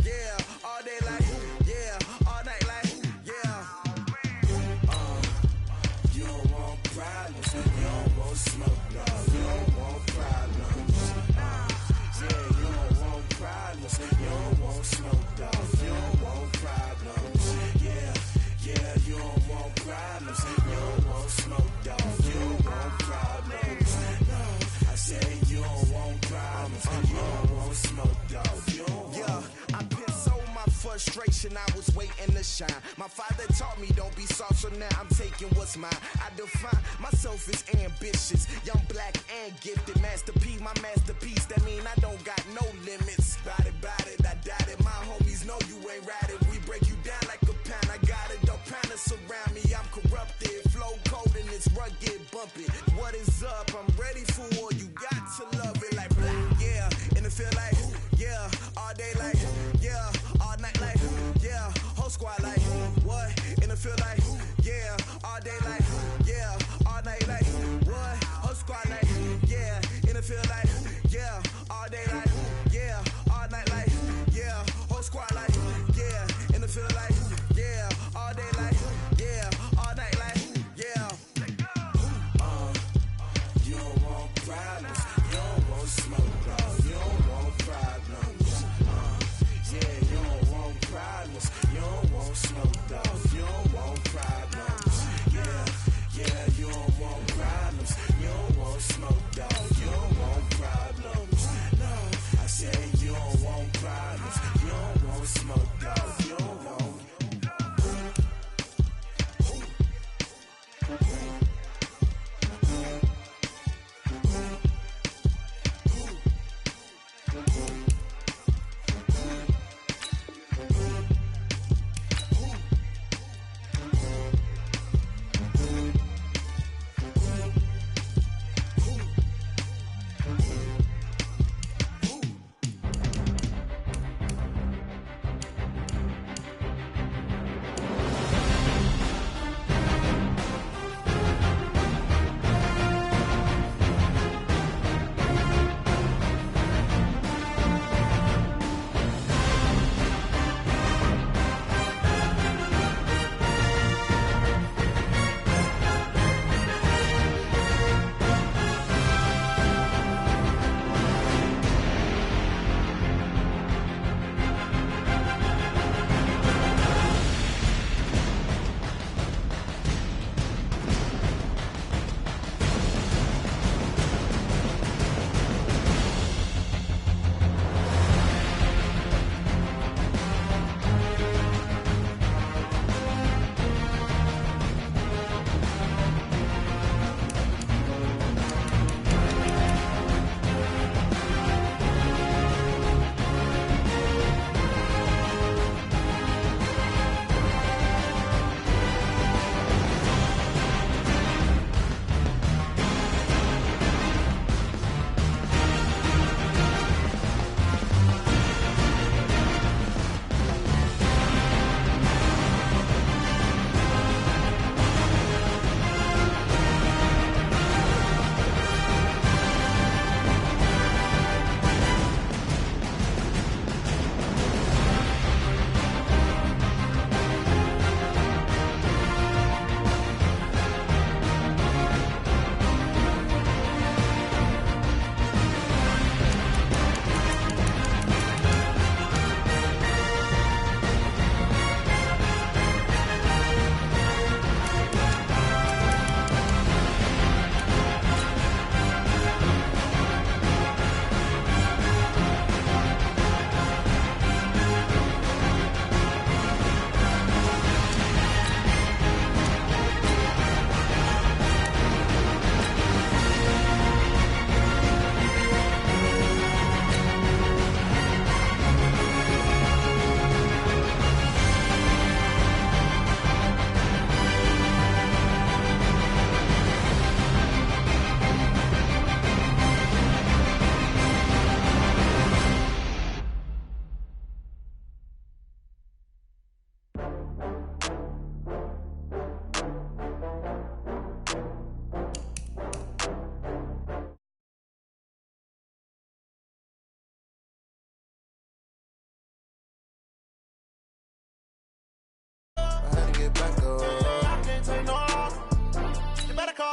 yeah, all day like, yeah, all night like, yeah. You don't want problems, you don't want smoke, dog. You don't want problems. Yeah, you don't want problems, you don't want smoke, dog. You don't want problems. Yeah, yeah, you don't want problems, you don't want smoke, dog. You don't want problems. No, I say you don't want problems, you don't want smoke, dog. You don't want. Yeah, I been so my frustration, I was waiting to shine. My father taught me don't be soft, so now I'm taking what's mine. I define myself as ambitious, young, black, and gifted. Master P, my masterpiece, that mean I don't got no limits. Bout it, I doubt it. My homies know you ain't riding. We break you down like a pound. I got it, don't pound to surround me. I'm corrupted, flow cold and it's rugged, bumpy. What is up? I'm ready for war. You got to love it like black, yeah. And it feel like, yeah, all day like, yeah, all night like, yeah, whole squad like, what? And it feel like, yeah, all day like, yeah, all night like, what? Whole squad like, yeah, and it feel like, yeah, all day like, yeah, all night like, yeah, whole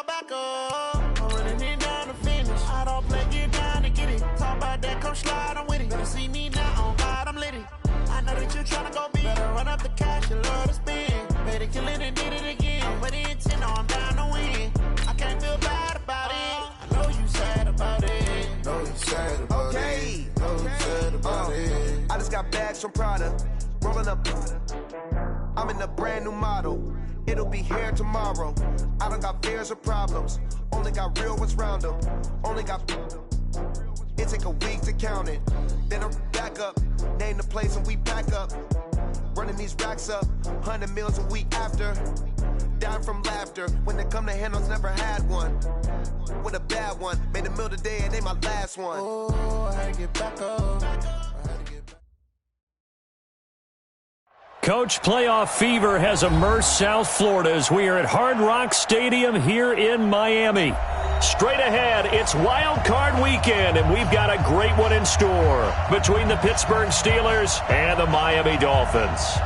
fall back up. I'm running it down to finish. I don't play, get down to get it. Talk about that, come slide, I'm with it. Better see me now, on God, I'm litty. I know that you tryna go big. Better run up the cash, you love to spend. Better kill it and did it again. I'm with the intent, no, I'm down to win. I can't feel bad about it. I know you sad about it. Know you sad about it. Know you sad about it. I just got bags from Prada. Rolling up. I'm in a brand new model. It'll be here tomorrow. I don't got fears or problems. Only got real ones round them. Only got. It take a week to count it. Then I'm back up. Name the place and we back up. Running these racks up. 100 meals a week after. Down from laughter. When they come to handles, never had one. With a bad one. Made a meal today and ain't my last one. Oh, I had to get back up. Coach, playoff fever has immersed South Florida as we are at Hard Rock Stadium here in Miami. Straight ahead, it's Wild Card Weekend, and we've got a great one in store between the Pittsburgh Steelers and the Miami Dolphins.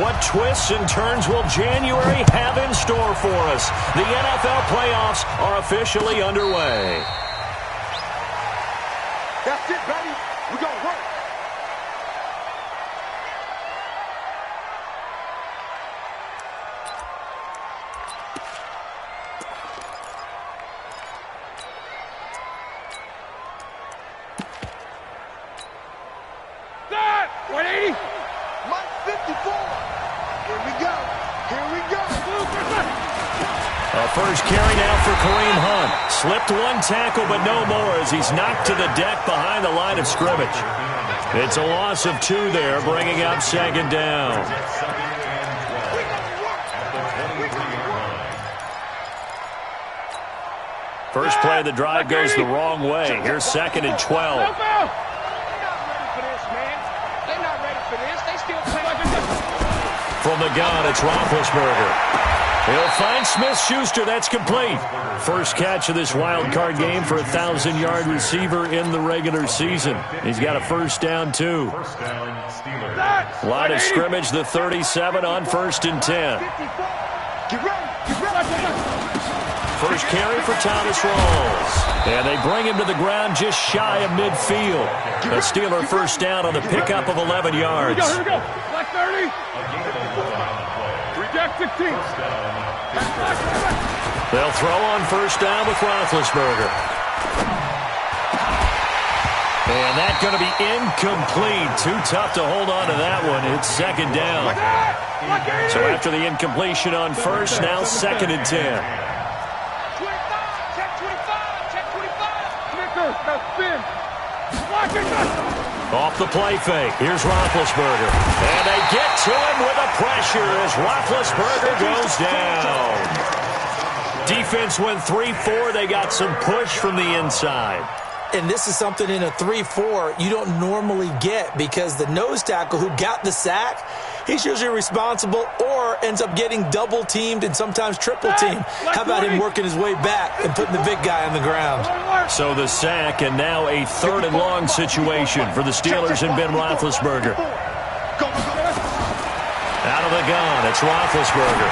What twists and turns will January have in store for us? The NFL playoffs are officially underway. That's it, baby. We're going to work. That 180. Mike 54. Here we go. Here we go. A first carry now for Kareem Hunt. Slipped one tackle, but no more as he's knocked to the deck behind the line of scrimmage. It's a loss of 2 there, bringing up second down. First play of the drive goes the wrong way. Here's second and 12. From the gun, it's Roethlisberger. He'll find Smith-Schuster. That's complete. First catch of this wild card game for a 1,000-yard receiver in the regular season. He's got a first down, too. Line of scrimmage, the 37 on 1st and 10. First carry for Thomas Rawls. And they bring him to the ground just shy of midfield. A Steeler first down on the pickup of 11 yards. Here we go. Black 30. Reject 16. They'll throw on first down with Roethlisberger. And that's going to be incomplete. Too tough to hold on to that one. It's second down. So after the incompletion on first, now second and 10. 25. Check 25. Check 25. Snicker. Now spin. Block it. Off the play fake. Here's Roethlisberger. And they get to him with a pressure as Roethlisberger goes down. Defense went 3-4. They got some push from the inside. And this is something in a 3-4 you don't normally get because the nose tackle who got the sack, he's usually responsible or ends up getting double-teamed and sometimes triple-teamed. How about him working his way back and putting the big guy on the ground? So the sack and now a 3rd and long situation for the Steelers and Ben Roethlisberger. Out of the gun, it's Roethlisberger.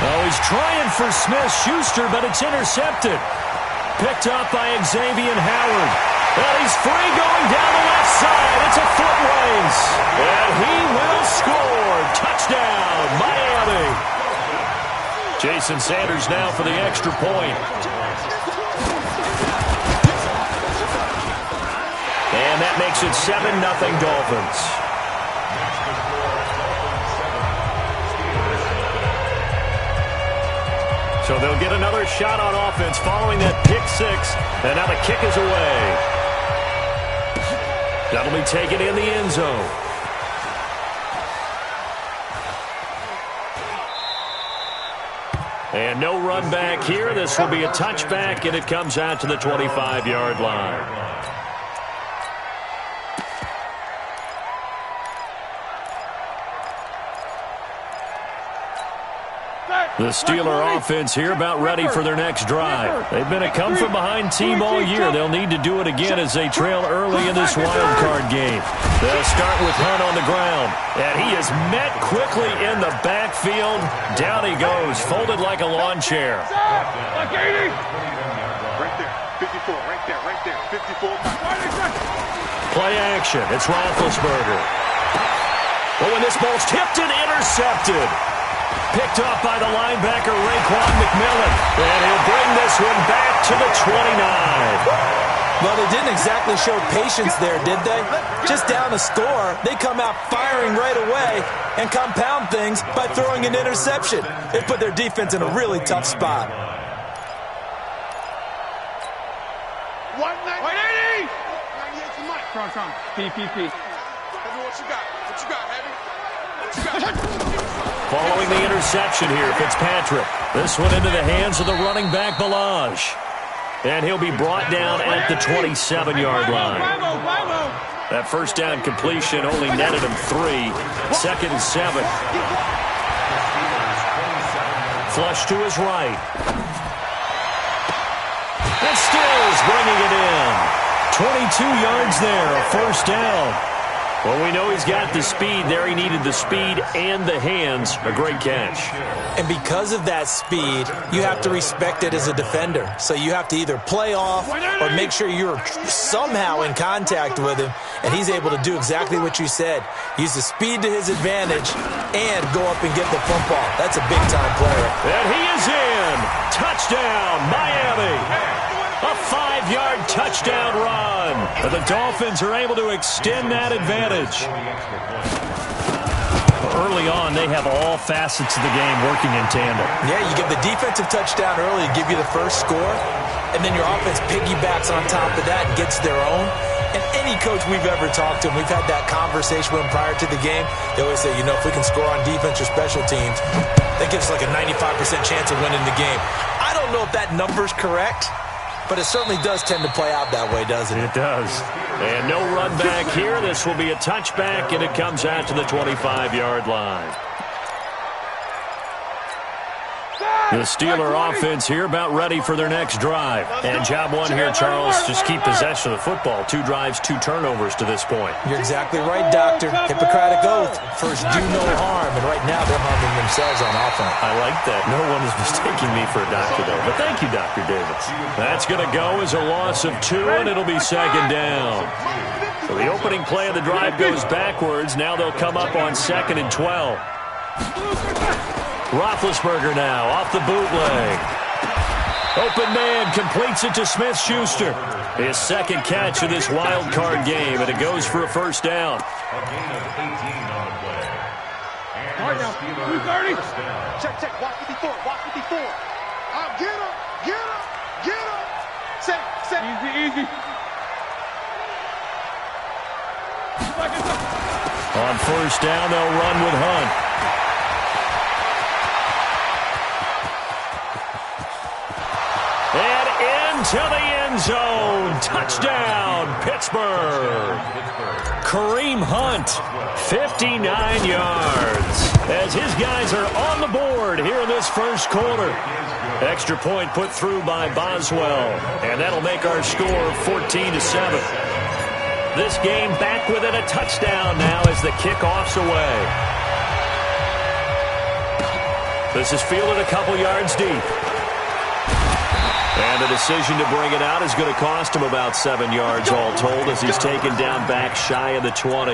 Oh, he's trying for Smith-Schuster, but it's intercepted. Picked up by Xavier Howard. Well, he's free going down the left side. It's a foot race. And he will score. Touchdown, Miami. Jason Sanders now for the extra point. And that makes it 7-0 Dolphins. So they'll get another shot on offense following that pick six. And now the kick is away. That'll be taken in the end zone. And no run back here. This will be a touchback, and it comes out to the 25-yard line. The Steeler offense here about ready for their next drive. They've been a come-from-behind team all year. They'll need to do it again as they trail early in this wild card game. They'll start with Hunt on the ground, and he is met quickly in the backfield. Down he goes, folded like a lawn chair. Like 80. Right there, 54, right there, 54. Play action, it's Roethlisberger. Oh, and this ball's tipped and intercepted. Picked off by the linebacker, Raekwon McMillan. And he'll bring this one back to the 29. Well, they didn't exactly show patience there, did they? Just down a score, they come out firing right away and compound things by throwing an interception. They put their defense in a really tough spot. 180. 98 to Mike. Strong. PPP. What you got? What you got, Heavy? What you got? Following the interception here, Fitzpatrick. This one into the hands of the running back, Balaj. And he'll be brought down at the 27-yard line. That first down completion only netted him 3. Second and 7. Flush to his right. And Stills bringing it in. 22 yards there, a first down. Well, we know he's got the speed there. He needed the speed and the hands. A great catch. And because of that speed, you have to respect it as a defender. So you have to either play off or make sure you're somehow in contact with him, and he's able to do exactly what you said. Use the speed to his advantage and go up and get the football. That's a big-time player. And he is in. Touchdown, Miami. A 5-yard touchdown run. And the Dolphins are able to extend that advantage. Early on, they have all facets of the game working in tandem. Yeah, you give the defensive touchdown early to give you the first score, and then your offense piggybacks on top of that and gets their own. And any coach we've ever talked to, and we've had that conversation with them prior to the game, they always say, you know, if we can score on defense or special teams, that gives us like a 95% chance of winning the game. I don't know if that number's correct, but it certainly does tend to play out that way, doesn't it? It does. And no run back here. This will be a touchback, and it comes out to the 25-yard line. The Steeler offense here about ready for their next drive. And job one here, Charles, just keep possession of the football. 2 drives, 2 turnovers to this point. You're exactly right, Doctor. Hippocratic oath. First, do no harm. And right now, they're harming themselves on offense. I like that. No one is mistaking me for a doctor, though. But thank you, Dr. Davis. That's going to go as a loss of 2, and it'll be second down. So the opening play of the drive goes backwards. Now they'll come up on 2nd and 12. Roethlisberger now off the bootleg. Open man completes it to Smith-Schuster. His second catch of this wild card game, and it goes for a first down. All right now, 230. Check. Watch 54. Get him. Set. Easy. On first down, they'll run with Hunt. And into the end zone. Touchdown, Pittsburgh. Kareem Hunt, 59 yards. As his guys are on the board here in this first quarter. Extra point put through by Boswell. And that'll make our score 14-7. This game back within a touchdown now as the kickoff's away. This is fielded a couple yards deep. And the decision to bring it out is going to cost him about 7 yards all told as he's taken down back shy of the 20.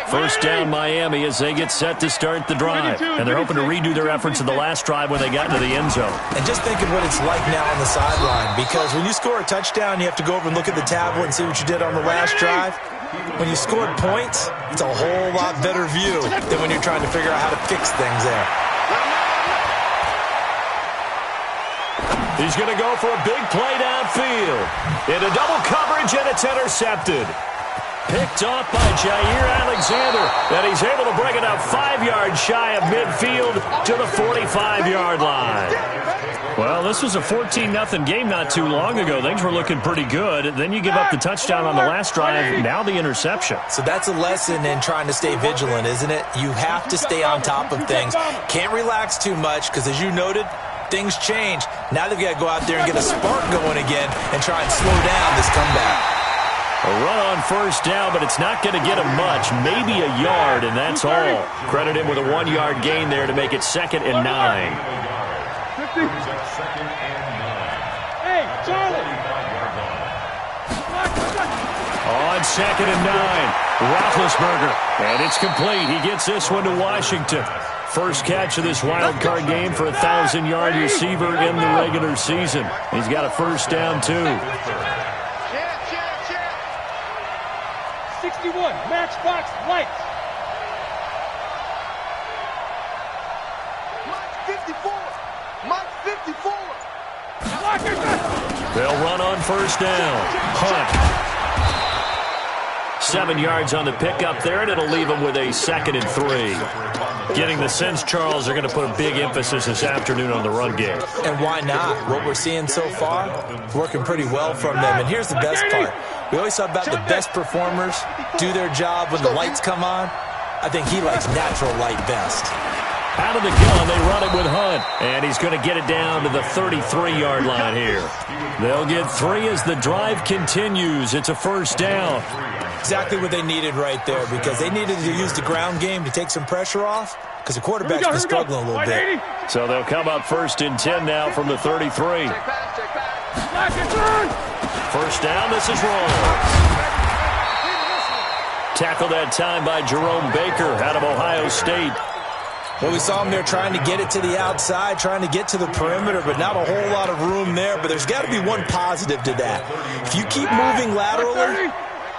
First down Miami as they get set to start the drive. And they're hoping to redo their efforts in the last drive when they got into the end zone. And just think of what it's like now on the sideline, because when you score a touchdown, you have to go over and look at the tablet and see what you did on the last drive. When you scored points, it's a whole lot better view than when you're trying to figure out how to fix things there. He's going to go for a big play downfield. Into double coverage, and it's intercepted. Picked off by Jair Alexander, and he's able to bring it up 5 yards shy of midfield to the 45-yard line. Well, this was a 14-0 game not too long ago. Things were looking pretty good. Then you give up the touchdown on the last drive, now the interception. So that's a lesson in trying to stay vigilant, isn't it? You have to stay on top of things. Can't relax too much because, as you noted, things change. Now they've got to go out there and get a spark going again and try and slow down this comeback. A run on first down, but it's not going to get him much. Maybe a yard, and that's all. Credit him with a 1-yard gain there to make it 2nd and 9. Hey, Charlie! On 2nd and 9, Roethlisberger, and it's complete. He gets this one to Washington. First catch of this wild card game for a 1,000-yard receiver in the regular season. He's got a first down, too. 61, Matchbox Lights. Mike 54. Mike 54. They'll run on first down. Hunt. 7 yards on the pickup there, and it'll leave them with a 2nd and 3. Getting the sense, Charles, they're going to put a big emphasis this afternoon on the run game. And why not? What we're seeing so far, working pretty well from them. And here's the best part. We always talk about the best performers do their job when the lights come on. I think he likes natural light best. Out of the gun, they run it with Hunt, and he's going to get it down to the 33-yard line here. They'll get 3 as the drive continues. It's a first down. Exactly what they needed right there, because they needed to use the ground game to take some pressure off, because the quarterback's been struggling a little bit. So they'll come up 1st and 10 now from the 33. First down, this is wrong. Tackled that time by Jerome Baker out of Ohio State. Well, we saw him there trying to get it to the outside, trying to get to the perimeter, but not a whole lot of room there. But there's got to be one positive to that. If you keep moving laterally,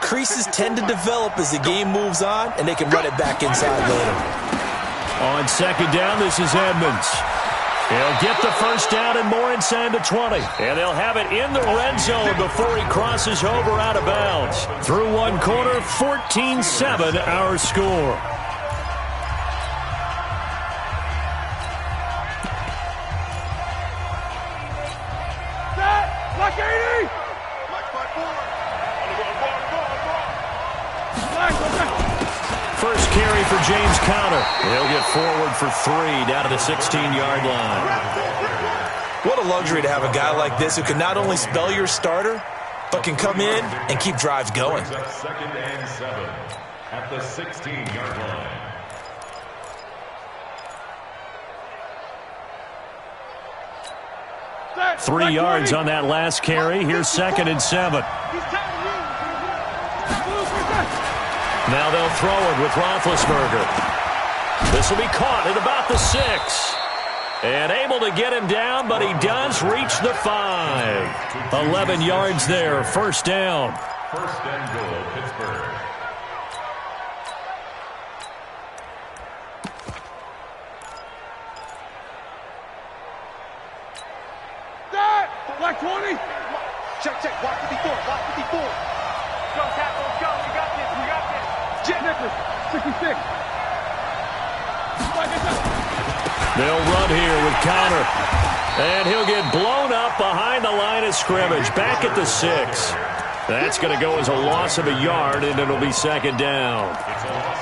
creases tend to develop as the game moves on, and they can run it back inside later. On 2nd down, this is Edmonds. He'll get the first down and more inside the 20. And they'll have it in the red zone before he crosses over out of bounds. Through one quarter, 14-7 our score. Black 80! First carry for James Conner. He'll get forward for 3 down to the 16-yard line. What a luxury to have a guy like this who can not only spell your starter, but can come in and keep drives going. 2nd and 7 at the 16-yard line. Set. 3 yards on that last carry. Here's 2nd and 7. Now they'll throw it with Roethlisberger. This will be caught at about the 6. And able to get him down, but he does reach the 5. 11 yards there, first down. First and goal, Pittsburgh. Black 20. Check. Block 54. Block 54. Go, tackle. Let's go. We got this. Jet Nicholas. 66. They'll run here with Conner. And he'll get blown up behind the line of scrimmage. Back at the 6. That's going to go as a loss of a yard, and it'll be 2nd down.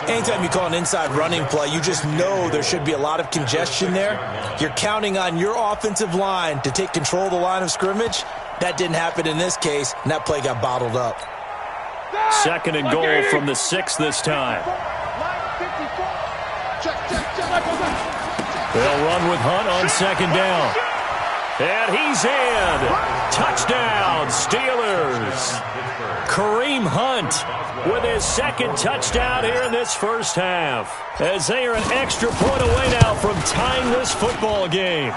Anytime you call an inside running play, you just know there should be a lot of congestion there. You're counting on your offensive line to take control of the line of scrimmage. That didn't happen in this case, and that play got bottled up. 2nd and goal from the 6 this time. They'll run with Hunt on 2nd down. And he's in. Touchdown, Steelers. Kareem Hunt with his 2nd touchdown here in this first half, as they are an extra point away now from tying this football game.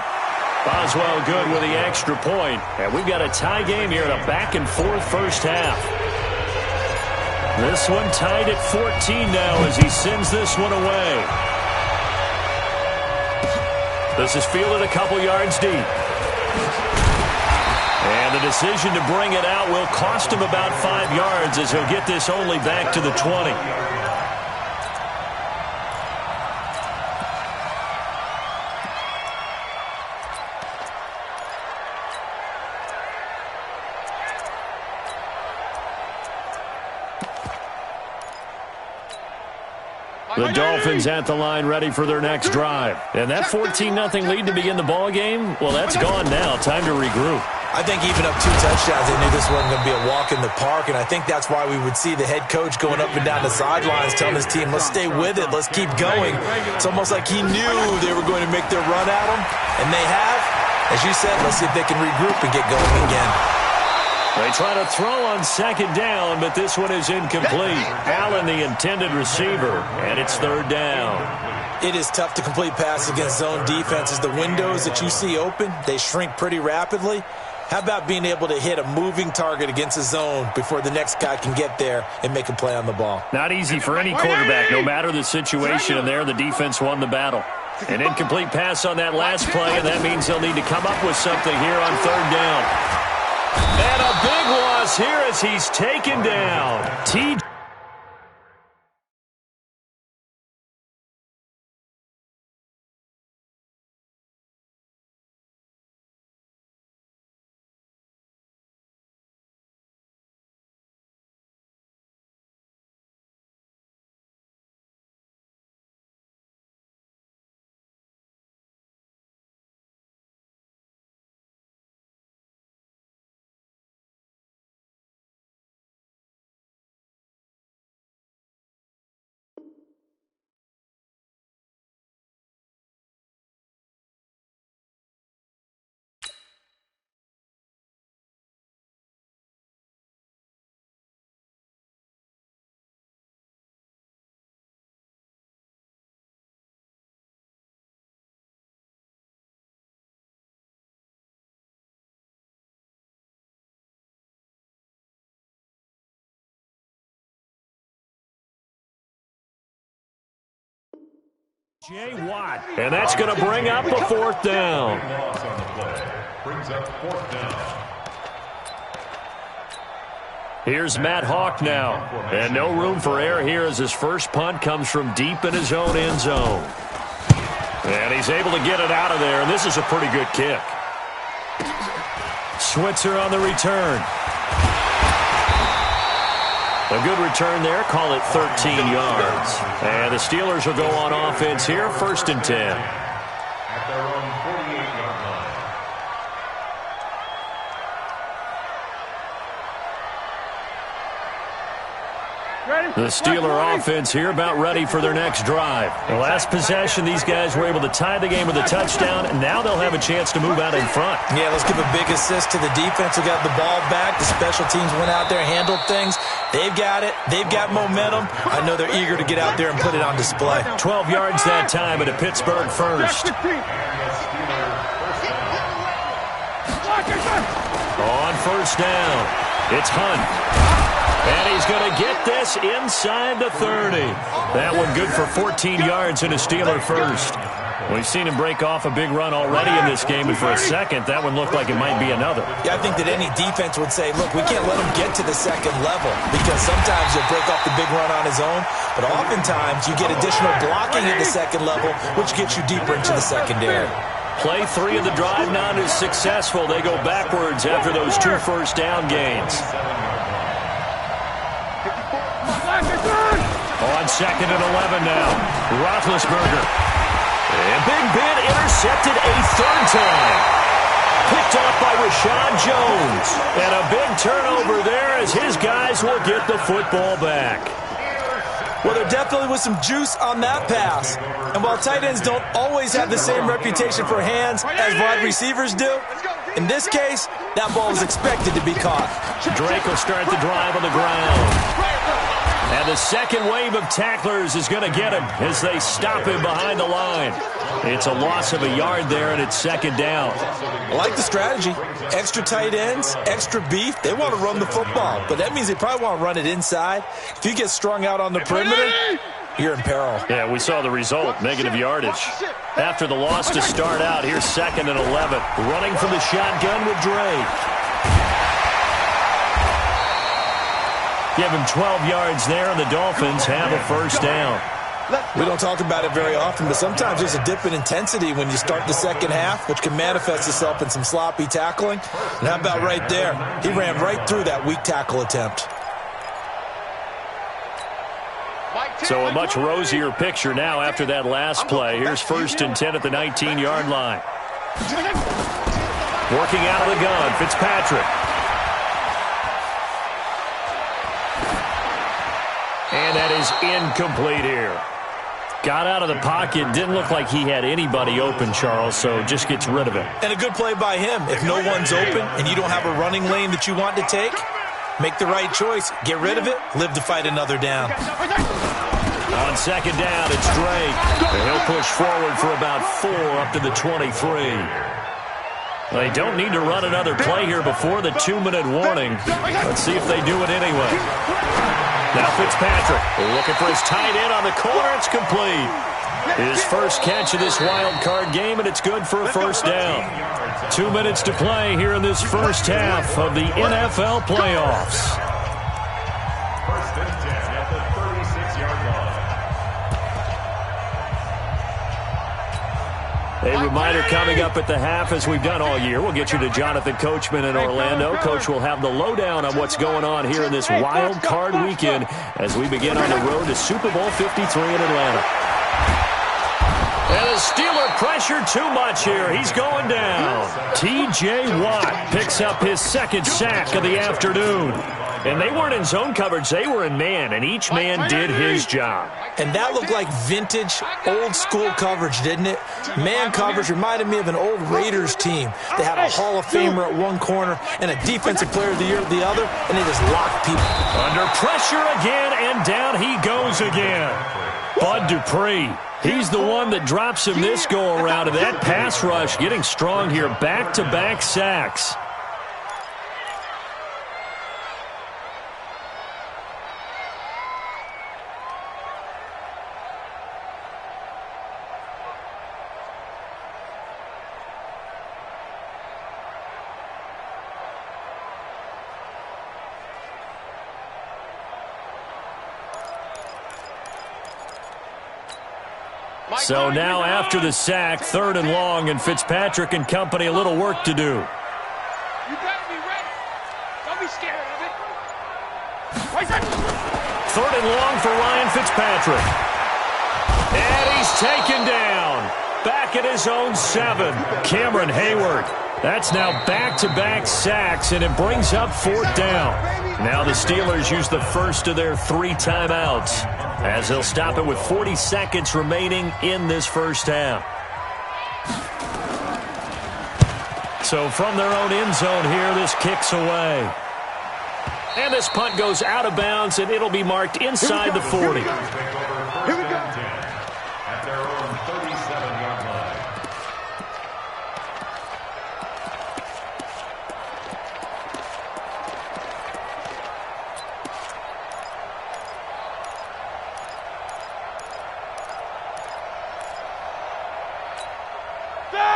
Boswell good with the extra point. And we've got a tie game here in a back-and-forth first half. This one tied at 14 now as he sends this one away. This is fielded a couple yards deep. And the decision to bring it out will cost him about 5 yards as he'll get this only back to the 20. The Dolphins at the line ready for their next drive. And that 14-0 lead to begin the ball game, well, that's gone now. Time to regroup. I think even up 2 touchdowns, they knew this wasn't going to be a walk in the park, and I think that's why we would see the head coach going up and down the sidelines telling his team, let's stay with it, let's keep going. It's almost like he knew they were going to make their run at him, and they have. As you said, let's see if they can regroup and get going again. They try to throw on second down, but this one is incomplete. Allen, the intended receiver, and it's third down. It is tough to complete passes against zone defenses. The windows that you see open, they shrink pretty rapidly. How about being able to hit a moving target against a zone before the next guy can get there and make a play on the ball? Not easy for any quarterback, no matter the situation, and there the defense won the battle. An incomplete pass on that last play, and that means they'll need to come up with something here on third down. And a big loss here as he's taken down. T. J. Watt. And that's going to bring up a fourth down. Brings up fourth down. Here's Matt Hawk now. And no room for error here as his first punt comes from deep in his own end zone. And he's able to get it out of there, and this is a pretty good kick. Switzer on the return. A good return there. Call it 13 yards. And the Steelers will go on offense here, 1st and 10. At their own 48-yard line. The Steeler offense here about ready for their next drive. The last possession, these guys were able to tie the game with a touchdown, and now they'll have a chance to move out in front. Yeah, let's give a big assist to the defense who got the ball back. The special teams went out there, handled things. They've got it. They've got momentum. I know they're eager to get out there and put it on display. 12 yards that time at a Pittsburgh first. On first down, it's Hunt. And he's going to get this inside the 30. That one good for 14 yards in a Steeler first. We've seen him break off a big run already in this game, and for a second, that one looked like it might be another. Yeah, I think that any defense would say, look, we can't let him get to the second level because sometimes he'll break off the big run on his own, but oftentimes you get additional blocking at the second level, which gets you deeper into the secondary. Play 3 of the drive not as successful. They go backwards after those 2 first down gains. On 2nd and 11 now. Roethlisberger. And Big Ben intercepted a 3rd time. Picked off by Rashad Jones. And a big turnover there as his guys will get the football back. Well, there definitely was some juice on that pass. And while tight ends don't always have the same reputation for hands as wide receivers do, in this case, that ball is expected to be caught. Drake will start the drive on the ground. And the second wave of tacklers is going to get him as they stop him behind the line. It's a loss of a yard there, and it's 2nd down. I like the strategy. Extra tight ends, extra beef. They want to run the football, but that means they probably want to run it inside. If you get strung out on the perimeter, you're in peril. Yeah, we saw the result, negative yardage. After the loss to start out, here's 2nd and 11. Running from the shotgun with Drake. Give him 12 yards there, and the Dolphins have a first down. We don't talk about it very often, but sometimes there's a dip in intensity when you start the second half, which can manifest itself in some sloppy tackling. And how about right there? He ran right through that weak tackle attempt. So a much rosier picture now after that last play. Here's 1st and 10 at the 19-yard line. Working out of the gun, Fitzpatrick. And that is incomplete here. Got out of the pocket. Didn't look like he had anybody open, Charles, so just gets rid of it. And a good play by him. If no one's open and you don't have a running lane that you want to take, make the right choice. Get rid of it. Live to fight another down. On second down, it's Drake. And he'll push forward for about 4 up to the 23. They don't need to run another play here before the 2-minute warning. Let's see if they do it anyway. Now Fitzpatrick looking for his tight end on the corner. It's complete. His first catch of this wild card game, and it's good for a first down. 2 minutes to play here in this first half of the NFL playoffs. First and 10 at the 36-yard line. A reminder coming up at the half, as we've done all year. We'll get you to Jonathan Coachman in Orlando. Coach will have the lowdown on what's going on here in this wild card weekend as we begin on the road to Super Bowl 53 in Atlanta. And the Steeler pressure too much here. He's going down. T.J. Watt picks up his second sack of the afternoon. And they weren't in zone coverage. They were in man, and each man did his job. And that looked like vintage, old-school coverage, didn't it? Man coverage reminded me of an old Raiders team. They had a Hall of Famer at one corner and a Defensive Player of the Year at the other, and they just locked people. Under pressure again, and down he goes again. Bud Dupree, he's the one that drops him this go-around, and that pass rush getting strong here. Back-to-back sacks. So now after the sack, 3rd and long, and Fitzpatrick and company a little work to do. You better be ready. Don't be scared of it. 3rd and long for Ryan Fitzpatrick. And he's taken down. Back at his own 7. Cameron Hayward. That's now back-to-back sacks, and it brings up 4th down. Now the Steelers use the first of their 3 timeouts, as they'll stop it with 40 seconds remaining in this first half. So from their own end zone here, this kicks away. And this punt goes out of bounds, and it'll be marked inside the 40. Here we go. At their own 37-yard line.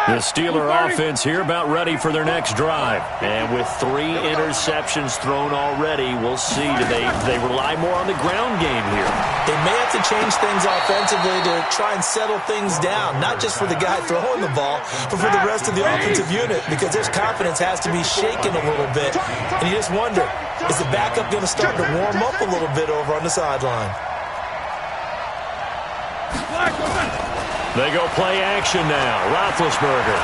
The Steeler offense here about ready for their next drive. And with 3 interceptions thrown already, we'll see. Do they rely more on the ground game here? They may have to change things offensively to try and settle things down, not just for the guy throwing the ball, but for the rest of the offensive unit, because their confidence has to be shaken a little bit. And you just wonder, is the backup going to start to warm up a little bit over on the sideline? They go play action now. Roethlisberger.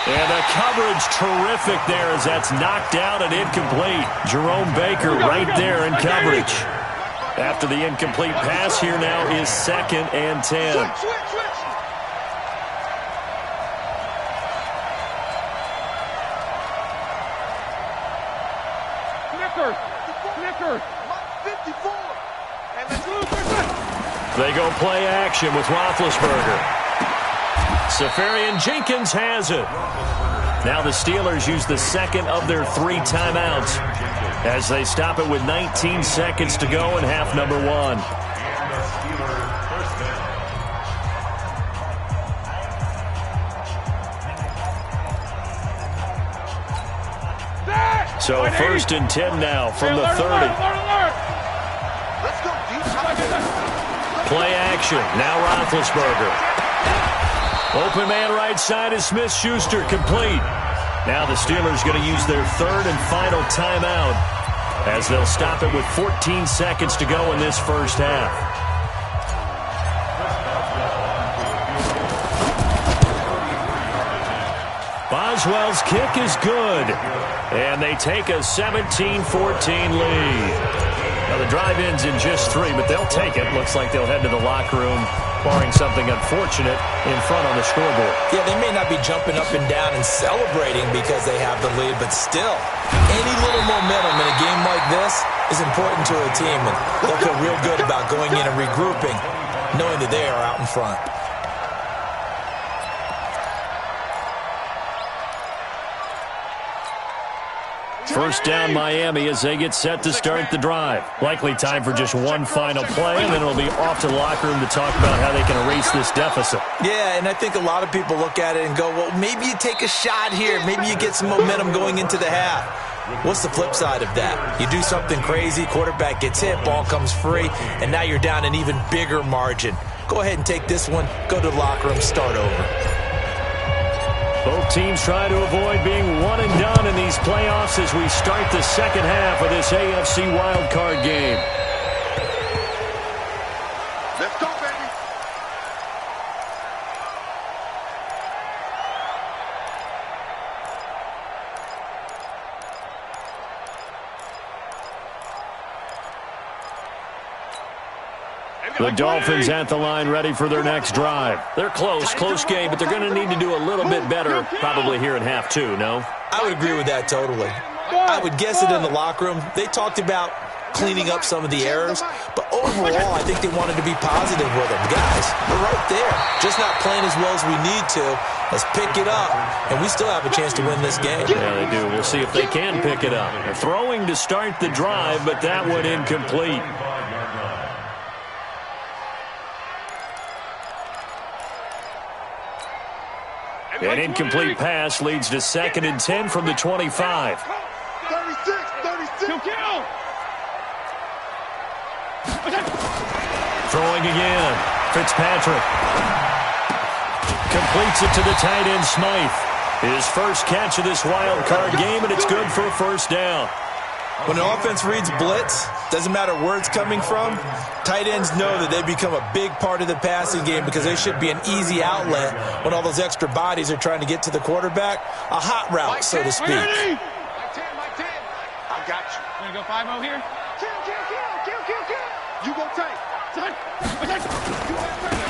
And the coverage terrific there as that's knocked out and incomplete. Jerome Baker right there in coverage. After the incomplete pass, here now is 2nd and 10. Flicker. 54. And let's move. They go play action with Roethlisberger. Safarian Jenkins has it. Now the Steelers use the second of their 3 timeouts as they stop it with 19 seconds to go in half number 1. So 1st and 10 now from the 30. Let's go, deep. Play action. Now Roethlisberger. Open man right side is Smith-Schuster, complete. Now the Steelers going to use their 3rd and final timeout as they'll stop it with 14 seconds to go in this first half. Boswell's kick is good, and they take a 17-14 lead. Now the drive ends in just 3, but they'll take it. Looks like they'll head to the locker room, barring something unfortunate in front on the scoreboard. Yeah, they may not be jumping up and down and celebrating because they have the lead, but still, any little momentum in a game like this is important to a team, and they'll feel real good about going in and regrouping, knowing that they are out in front. First down Miami as they get set to start the drive. Likely time for just one final play, and then it'll be off to the locker room to talk about how they can erase this deficit. Yeah, and I think a lot of people look at it and go, well, maybe you take a shot here. Maybe you get some momentum going into the half. What's the flip side of that? You do something crazy, quarterback gets hit, ball comes free, and now you're down an even bigger margin. Go ahead and take this one, go to the locker room, start over. Both teams try to avoid being one and done in these playoffs as we start the second half of this AFC wildcard game. Let's go, baby. The Dolphins at the line, ready for their next drive. They're close game, but they're going to need to do a little bit better probably here in half 2, no? I would agree with that totally. I would guess it in the locker room. They talked about cleaning up some of the errors, but overall, I think they wanted to be positive with them. Guys, we're right there. Just not playing as well as we need to. Let's pick it up, and we still have a chance to win this game. Yeah, they do. We'll see if they can pick it up. They're throwing to start the drive, but that one incomplete. An incomplete pass leads to 2nd and 10 from the 25. 36. Kill. Throwing again. Fitzpatrick. Completes it to the tight end, Smythe. His first catch of this wild card game, and it's good for a first down. When an offense reads blitz, doesn't matter where it's coming from, tight ends know that they become a big part of the passing game because they should be an easy outlet when all those extra bodies are trying to get to the quarterback. A hot route, so to speak. Mike 10. I got you. Gonna go 5-0 here? Kill. You go tight.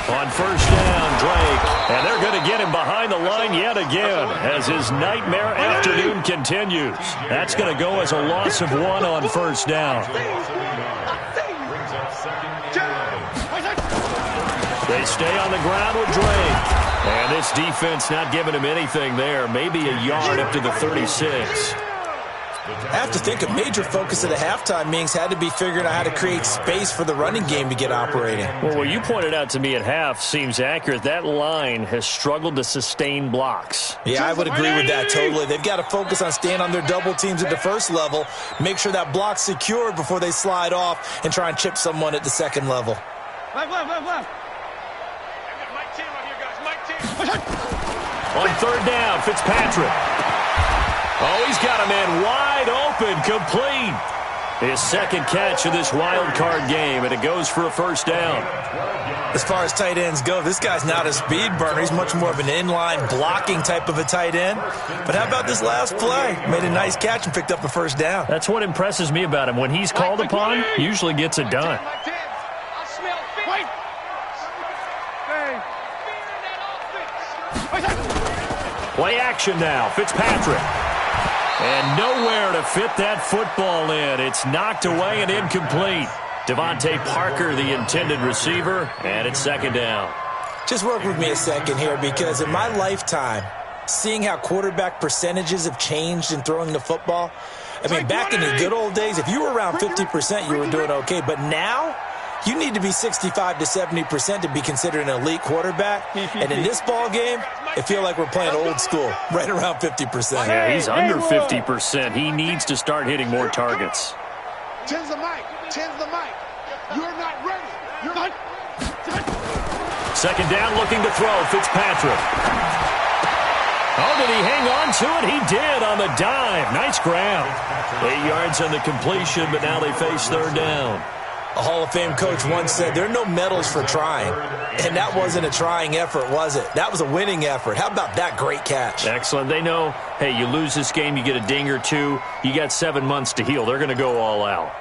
On first down, Drake. And they're going to get him behind the line yet again as his nightmare afternoon continues. That's going to go as a loss of 1 on first down. They stay on the ground with Drake. And this defense not giving him anything there. Maybe a yard up to the 36. I have to think a major focus of the halftime meetings had to be figuring out how to create space for the running game to get operating. Well, what you pointed out to me at half seems accurate. That line has struggled to sustain blocks. Yeah, I would agree with that totally. They've got to focus on staying on their double teams at the first level, make sure that block's secured before they slide off and try and chip someone at the second level. Left. Mike 10 right here, guys. Mike 10. On third down, Fitzpatrick. Oh, he's got a man wide open, complete. His second catch of this wild card game, and it goes for a first down. As far as tight ends go, this guy's not a speed burner. He's much more of an inline blocking type of a tight end. But how about this last play? Made a nice catch and picked up a first down. That's what impresses me about him. When he's called upon, usually gets it done. Mike 10. I smell fear. Wait. Fear in that offense. Play action now, Fitzpatrick. And nowhere to fit that football in. It's knocked away and incomplete. Devontae Parker, the intended receiver, and it's second down. Just work with me a second here, because in my lifetime, seeing how quarterback percentages have changed in throwing the football, I mean, back in the good old days, if you were around 50%, you were doing okay. But now, you need to be 65 to 70% to be considered an elite quarterback. And in this ball game, It feels like we're playing old school, right around 50%. Yeah, he's under 50%. He needs to start hitting more targets. Change the mic. Change the mic. You're not ready. You're not. Second down, looking to throw. Fitzpatrick. Oh, did he hang on to it? He did on the dive. Nice grab. 8 yards on the completion, but now they face third down. A Hall of Fame coach once said, there are no medals for trying. And that wasn't a trying effort, was it? That was a winning effort. How about that great catch? Excellent. They know, hey, you lose this game, you get a ding or two. You got 7 months to heal. They're going to go all out.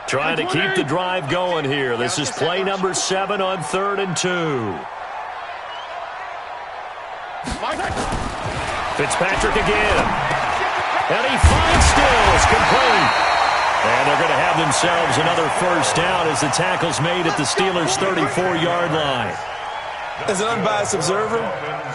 Trying to keep the drive going here. This is play number 7 on 3rd and 2. Fitzpatrick again. And he finds Stills, complete. And they're going to have themselves another first down as the tackle's made at the Steelers' 34-yard line. As an unbiased observer,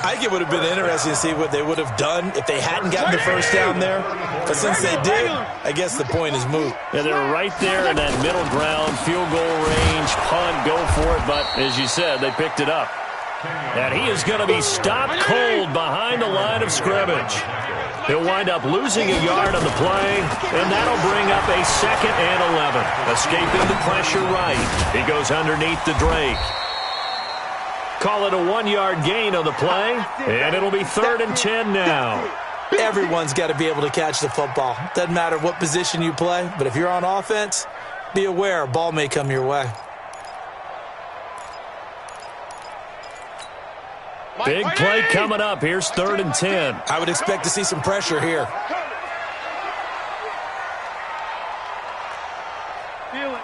I think it would have been interesting to see what they would have done if they hadn't gotten the first down there. But since they did, I guess the point is moot. Yeah, they're right there in that middle ground, field goal range, punt, go for it. But as you said, they picked it up. And he is going to be stopped cold behind the line of scrimmage. He'll wind up losing a yard on the play, and that'll bring up a 2nd and 11. Escaping the pressure right. He goes underneath the Drake. Call it a 1-yard gain on the play, and it'll be 3rd and 10 now. Everyone's got to be able to catch the football. Doesn't matter what position you play, but if you're on offense, be aware a ball may come your way. Big play coming up. Here's 3rd and 10. I would expect to see some pressure here. Feel it.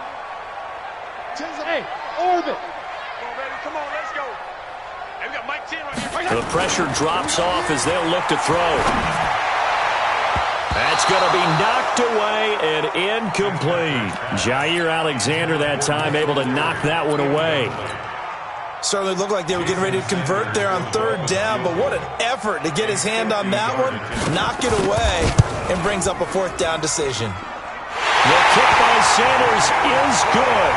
Hey, orbit. Come on, baby. Come on, let's go. Hey, we got Mike 10 right here. The pressure drops off as they'll look to throw. That's going to be knocked away and incomplete. Jair Alexander that time able to knock that one away. Certainly looked like they were getting ready to convert there on 3rd down, but what an effort to get his hand on that one, knock it away, and brings up a 4th down decision. The kick by Sanders is good,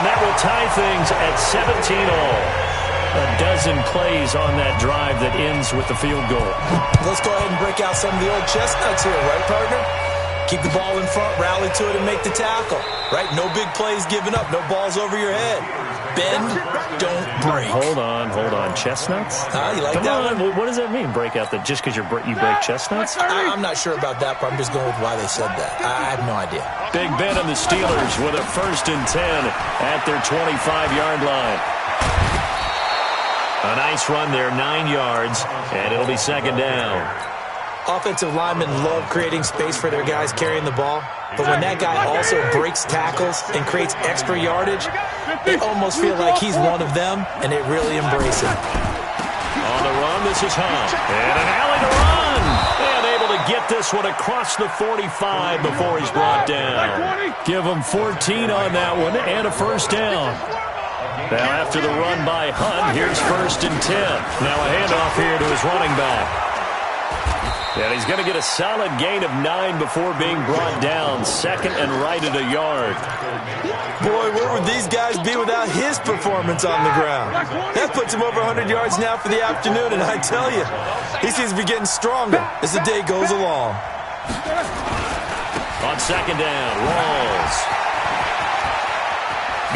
and that will tie things at 17 all. A dozen plays on that drive that ends with the field goal. Let's go ahead and break out some of the old chestnuts here, right, partner? Keep the ball in front, rally to it, and make the tackle, right? No big plays given up, no balls over your head. Bend, don't break. Hold on. Chestnuts? You like Come that on. one? What does that mean, break out? Just because you break chestnuts? I'm not sure about that, but I'm just going with why they said that. I have no idea. Big Ben and the Steelers with a 1st and 10 at their 25-yard line. A nice run there, 9 yards, and it'll be 2nd down. Offensive linemen love creating space for their guys carrying the ball, but when that guy also breaks tackles and creates extra yardage, they almost feel like he's one of them, and they really embrace him. On the run, this is Hunt. And an alley to run. And able to get this one across the 45 before he's brought down. Give him 14 on that one and a 1st down. Now after the run by Hunt, here's 1st and 10. Now a handoff here to his running back. And he's going to get a solid gain of 9 before being brought down. 2nd and right at a yard. Boy, where would these guys be without his performance on the ground? That puts him over 100 yards now for the afternoon, and I tell you, he seems to be getting stronger as the day goes along. On 2nd down, Rawls.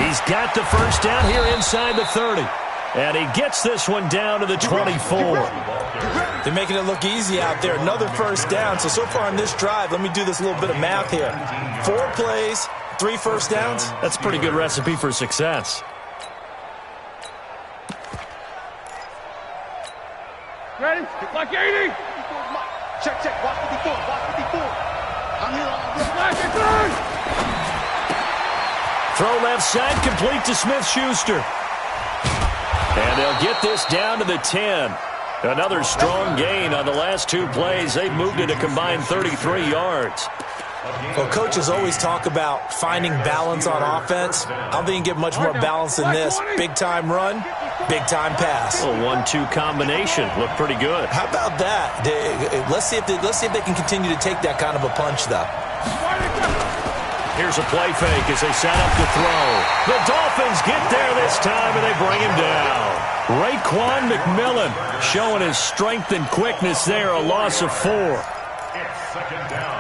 He's got the 1st down here inside the 30. And he gets this one down to the 24. They're making it look easy out there. Another 1st down. So far on this drive, let me do this little bit of math here. 4 plays, 3 1st downs. That's a pretty good recipe for success. Ready? Like 80. Check. Watch 54. I'm here on the flash. Throw left side, complete to Smith-Schuster. And they'll get this down to the 10. Another strong gain on the last 2 plays. They've moved it a combined 33 yards. Well, coaches always talk about finding balance on offense. I don't think you can get much more balance than this. Big-time run, big-time pass. A 1-2 combination. Looked pretty good. How about that? Let's see if they can continue to take that kind of a punch, though. Here's a play fake as they set up to throw. The Dolphins get there this time, and they bring him down. Raekwon McMillan showing his strength and quickness there, a loss of 4. It's second down.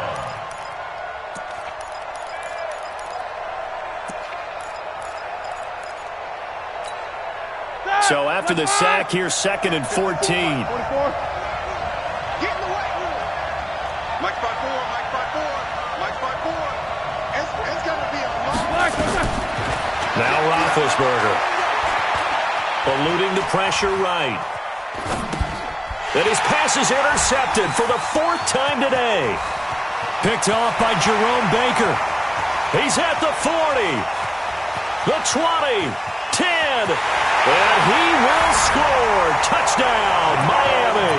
So after the sack, here's 2nd and 14. 44. Get in the way. Mike 5-4, Mike 5-4, Mike 5-4. It's going to be a long. Now Roethlisberger. Eluding the pressure right. And his pass is intercepted for the 4th time today. Picked off by Jerome Baker. He's at the 40. The 20. 10. And he will score. Touchdown, Miami.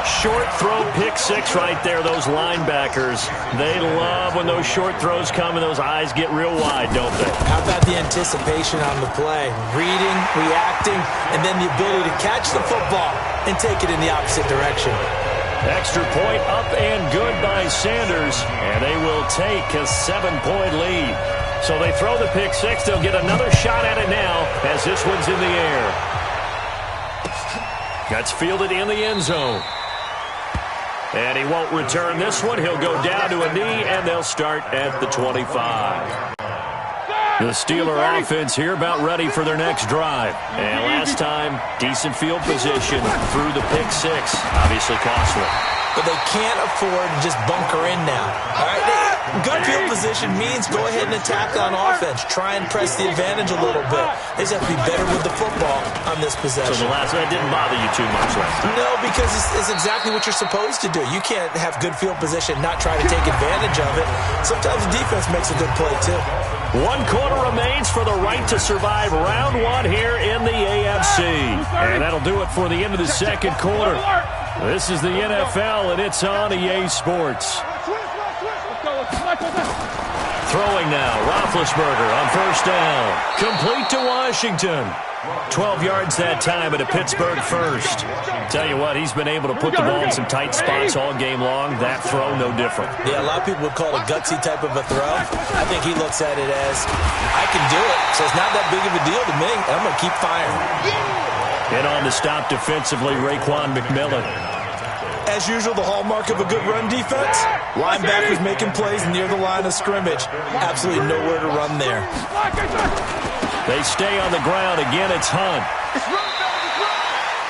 Short throw, pick 6 right there. Those linebackers, they love when those short throws come and those eyes get real wide, don't they? How about the anticipation on the play? Reading, reacting, and then the ability to catch the football and take it in the opposite direction. Extra point up and good by Sanders, and they will take a 7-point lead. So they throw the pick 6. They'll get another shot at it now as this one's in the air. That's fielded in the end zone. And he won't return this one. He'll go down to a knee, and they'll start at the 25. The Steeler offense here about ready for their next drive. And last time, decent field position through the pick 6. Obviously costly. But they can't afford to just bunker in now. All right, good field position means go ahead and attack on offense. Try and press the advantage a little bit. They just have to be better with the football on this possession. So the last one didn't bother you too much last time? No, because it's exactly what you're supposed to do. You can't have good field position, not try to take advantage of it. Sometimes the defense makes a good play, too. 1 quarter remains for the right to survive round 1 here in the AFC. And that'll do it for the end of the second quarter. This is the NFL, and it's on EA Sports. Throwing now, Roethlisberger on 1st down. Complete to Washington. 12 yards that time at a Pittsburgh first. Tell you what, he's been able to put the ball in some tight spots all game long. That throw, no different. Yeah, a lot of people would call it a gutsy type of a throw. I think he looks at it as, I can do it, so it's not that big of a deal to me. I'm going to keep firing. And on to stop defensively, Raekwon McMillan. As usual, the hallmark of a good run defense, linebackers making plays near the line of scrimmage. Absolutely nowhere to run there. They stay on the ground. Again, it's Hunt.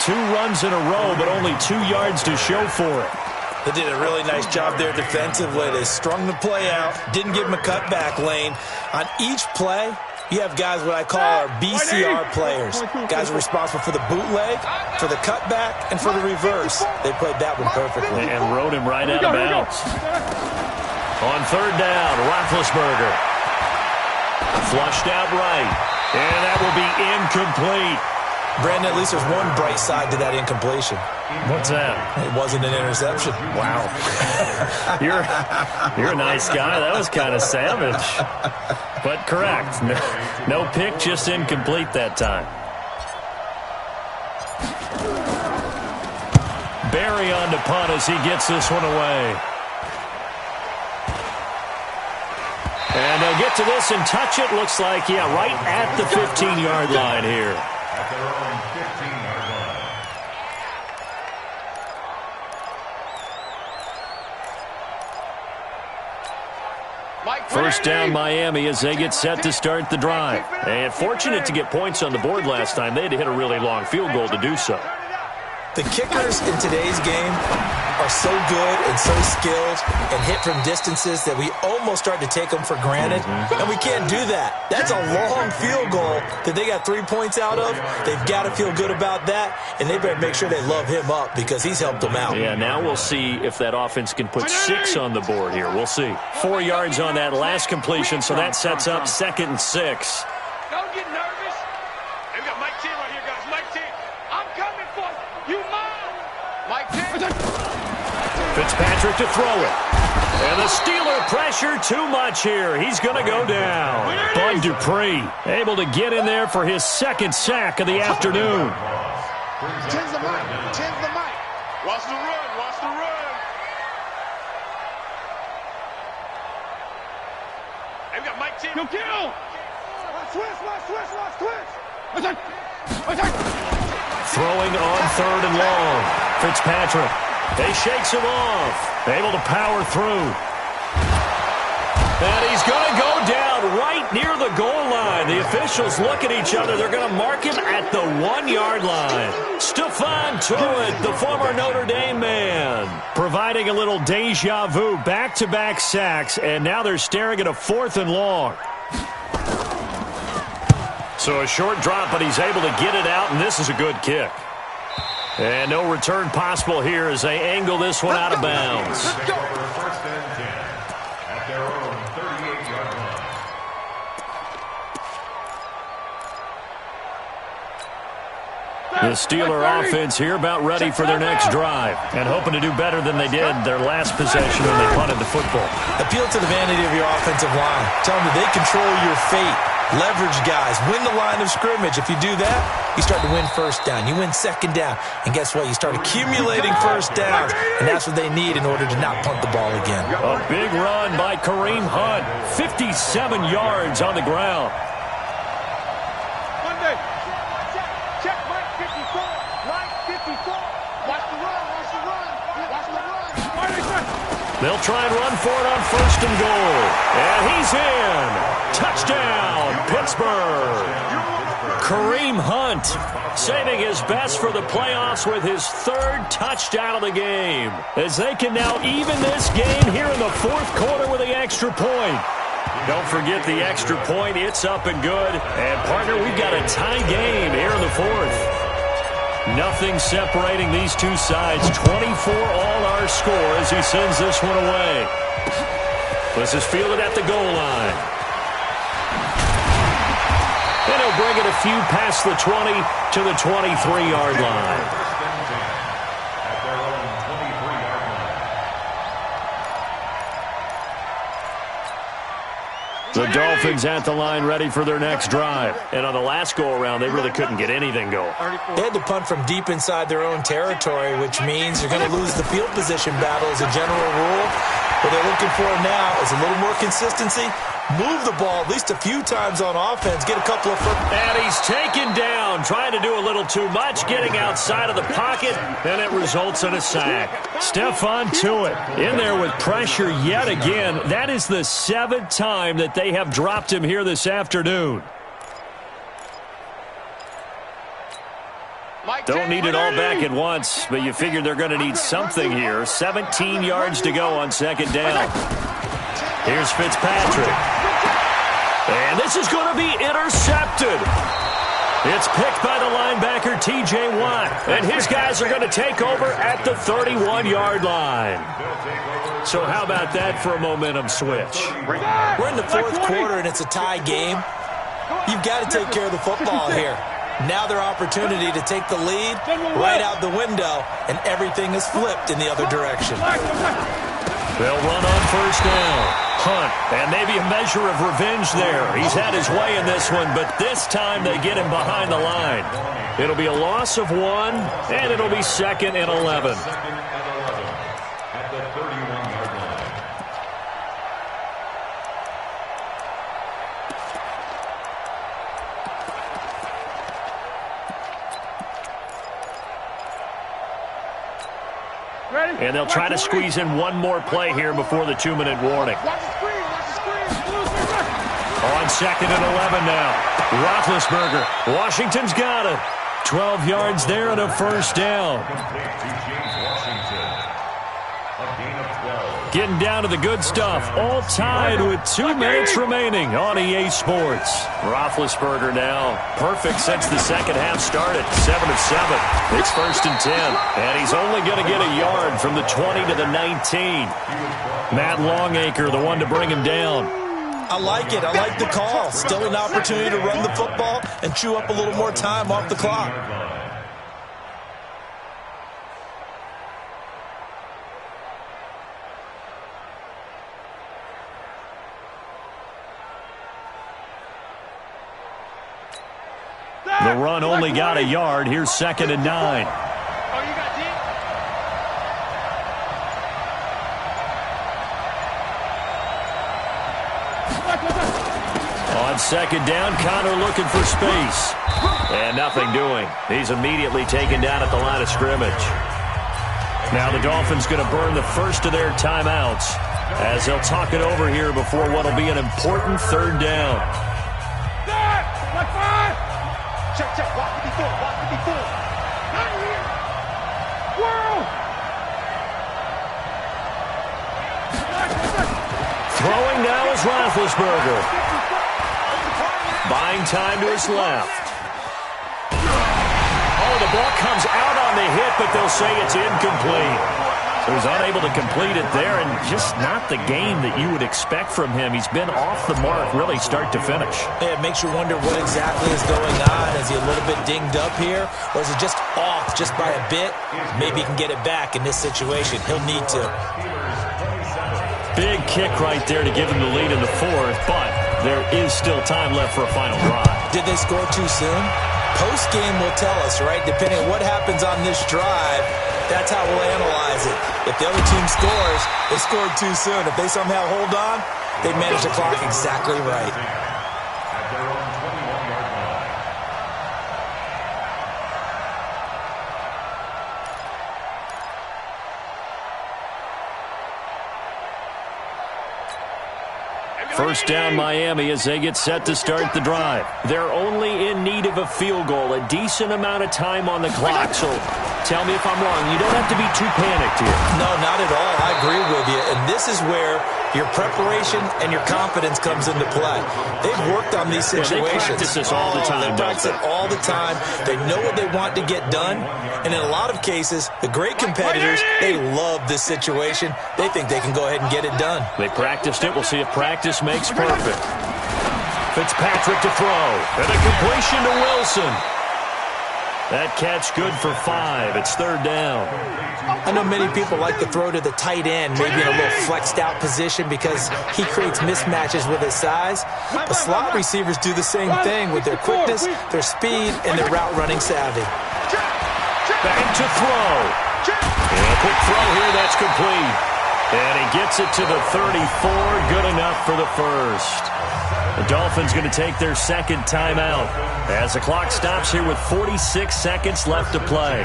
2 runs in a row, but only 2 yards to show for it. They did a really nice job there defensively. They strung the play out, didn't give him a cutback lane. On each play, you have guys what I call our BCR players. Guys are responsible for the bootleg, for the cutback, and for the reverse. They played that one perfectly. And rode him right out of bounds. On 3rd down, Roethlisberger. Flushed out right. And that will be incomplete. Brandon, at least there's one bright side to that incompletion. What's that? It wasn't an interception. Wow. You're a nice guy. That was kind of savage. But correct. No pick, just incomplete that time. Barry on to punt as he gets this one away. And they'll get to this and touch it. Looks like, yeah, right at the 15-yard line here. At their own 15-yard line. First down Miami as they get set to start the drive. And fortunate to get points on the board last time. They had to hit a really long field goal to do so. The kickers in today's game are so good and so skilled and hit from distances that we almost start to take them for granted. And we can't do that. That's a long field goal that they got 3 points out of. They've got to feel good about that, and they better make sure they love him up because he's helped them out. Yeah, now we'll see if that offense can put 6 on the board here. We'll see. 4 yards on that last completion, so that sets up 2nd and 6. Don't get nervous. Hey, we got Mike T right here, guys. Mike T. I'm coming for you. Mine. Mike T. Fitzpatrick to throw it. And the Steeler pressure too much here. He's going to go down. Bud Dupree able to get in there for his 2nd sack of the afternoon. Tens the mic. Tens the mic. Watch the run. Watch the run. We got Mike T. Kill. Switch. Throwing on 3rd and long. Fitzpatrick. He shakes him off. Able to power through. And he's going to go down right near the goal line. The officials look at each other. They're going to mark him at the 1-yard line. Stephon Tuitt, the former Notre Dame man, providing a little deja vu. Back-to-back sacks, and now they're staring at a 4th and long. So a short drop, but he's able to get it out, and this is a good kick. And no return possible here as they angle this one out of bounds. First and 10 at their own 38-yard line. The Steeler offense here about ready for their next drive and hoping to do better than they did their last possession when they punted the football. Appeal to the vanity of your offensive line. Tell them that they control your fate. Leverage guys. Win the line of scrimmage. If you do that, you start to win first down. You win second down. And guess what? You start accumulating first downs. And that's what they need in order to not punt the ball again. A big run by Kareem Hunt. 57 yards on the ground. Monday. Check Mike 54. Mike 54. Watch the run. They'll try and run for it on 1st and goal. And he's in. Touchdown, Pittsburgh. Kareem Hunt saving his best for the playoffs with his 3rd touchdown of the game, as they can now even this game here in the 4th quarter with the extra point. Don't forget the extra point. It's up and good. And, partner, we've got a tie game here in the 4th. Nothing separating these two sides. 24 all our score as he sends this one away. This is fielded at the goal line. And he'll bring it a few past the 20 to the 23-yard line. First and 10 at their own 23-yard line. The Dolphins at the line ready for their next drive. And on the last go-around, they really couldn't get anything going. They had to punt from deep inside their own territory, which means you're going to lose the field position battle as a general rule. What they're looking for now is a little more consistency. Move the ball at least a few times on offense. Get a couple of... And he's taken down, trying to do a little too much, getting outside of the pocket, and it results in a sack. Stephon Tuitt in there with pressure yet again. That is the 7th time that they have dropped him here this afternoon. Don't need it all back at once, but you figure they're going to need something here. 17 yards to go on 2nd down. Here's Fitzpatrick. And this is going to be intercepted. It's picked by the linebacker, T.J. Watt. And his guys are going to take over at the 31-yard line. So how about that for a momentum switch? We're in the 4th quarter, and it's a tie game. You've got to take care of the football here. Now their opportunity to take the lead right out the window, and everything is flipped in the other direction. They'll run on 1st down. Hunt, and maybe a measure of revenge there. He's had his way in this one, but this time they get him behind the line. It'll be a loss of 1, and it'll be 2nd and 11. At the 31-yard line. And they'll try to squeeze in one more play here before the 2-minute warning. On 2nd and 11 now. Roethlisberger. Washington's got it. 12 yards there and a 1st down. Getting down to the good stuff. All tied with 2 minutes remaining on EA Sports. Roethlisberger now perfect since the 2nd half started. 7 of 7. It's 1st and 10. And he's only going to get a yard from the 20 to the 19. Matt Longacre, the one to bring him down. I like it. I like the call. Still an opportunity to run the football and chew up a little more time off the clock. The run only got a yard. Here's 2nd and 9. Oh, you got deep? On second down, Connor looking for space. And nothing doing. He's immediately taken down at the line of scrimmage. Now the Dolphins going to burn the first of their timeouts as they'll talk it over here before what will be an important third down. Check. Watch 54. Not here. World. Throwing now is Roethlisberger. Buying time to his left. Oh, the ball comes out on the hit, but they'll say it's incomplete. So he's unable to complete it there, and just not the game that you would expect from him. He's been off the mark really start to finish. Yeah, it makes you wonder what exactly is going on. Is he a little bit dinged up here, or is it just off just by a bit? Maybe he can get it back in this situation. He'll need to. Big kick right there to give him the lead in the fourth, but there is still time left for a final drive. Did they score too soon? Post-game will tell us, right? Depending on what happens on this drive, that's how we'll analyze it. If the other team scores, they scored too soon. If they somehow hold on, they manage the clock exactly right. At their own 21-yard line. First down Miami as they get set to start the drive. They're only in need of a field goal, a decent amount of time on the clock. So tell me if I'm wrong. You don't have to be too panicked here. No, not at all. I agree with you. And this is where your preparation and your confidence comes into play. They've worked on these situations. They practice this all the time. They practice it all the time. They know what they want to get done. And in a lot of cases, the great competitors, they love this situation. They think they can go ahead and get it done. They practiced it. We'll see if practice makes perfect. Fitzpatrick to throw. And a completion to Wilson. That catch good for 5. It's third down. I know many people like to throw to the tight end, maybe in a little flexed out position because he creates mismatches with his size. But slot receivers do the same thing with their quickness, their speed, and their route running savvy. Back to throw. And a quick throw here, that's complete. And he gets it to the 34, good enough for the first. The Dolphins going to take their second timeout as the clock stops here with 46 seconds left to play.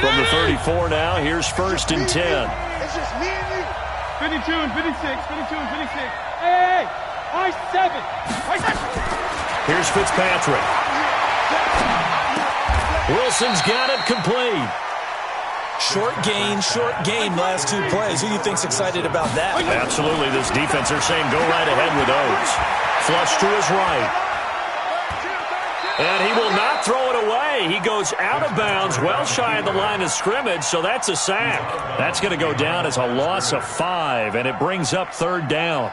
From the 34 now, here's first and 10. It's just me and you. 52 and 56, 52 and 56. Hey, I-7. Here's Fitzpatrick. Wilson's got it complete. Short gain, last 2 plays. Who do you think's excited about that? Absolutely, this defense, they're saying go right ahead with those. Flush to his right. And he will not throw it away. He goes out of bounds, well shy of the line of scrimmage, so that's a sack. That's going to go down as a loss of 5, and it brings up third down.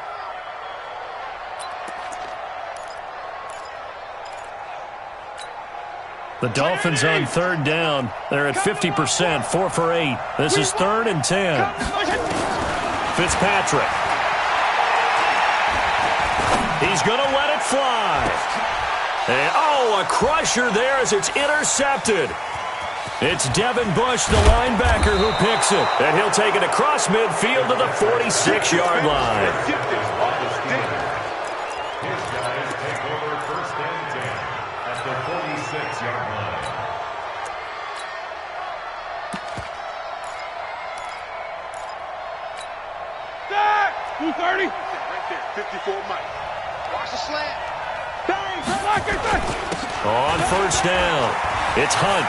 The Dolphins on third down. They're at 50%, 4 for 8. This is third and 10. Fitzpatrick. He's going to let it fly. And, oh, a crusher there as it's intercepted. It's Devin Bush, the linebacker, who picks it. And he'll take it across midfield to the 46-yard line. His guys take over first and 10 at the 46-yard line. Back! 230. Right there, 54 Mike. Watch the slant. On first down, it's Hunt.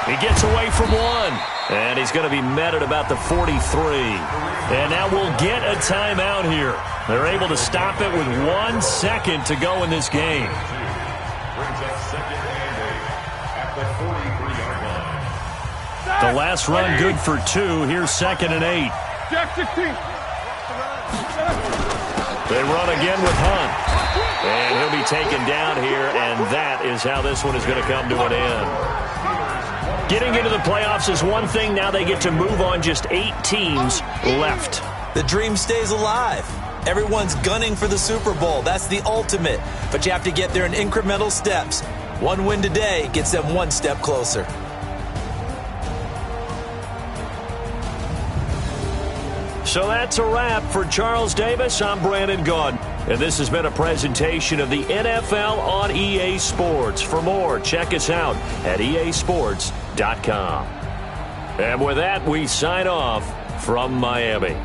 He gets away from one, and he's going to be met at about the 43. And now we'll get a timeout here. They're able to stop it with 1 second to go in this game. Brings up second and 8 at the 43-yard line. The last run good for 2. Here's second and 8. Jack 16. They run again with Hunt. And he'll be taken down here, and that is how this one is going to come to an end. Getting into the playoffs is one thing. Now they get to move on, just 8 teams left. The dream stays alive. Everyone's gunning for the Super Bowl. That's the ultimate. But you have to get there in incremental steps. One win today gets them one step closer. So that's a wrap for Charles Davis. I'm Brandon Gaudin. And this has been a presentation of the NFL on EA Sports. For more, check us out at easports.com. And with that, we sign off from Miami.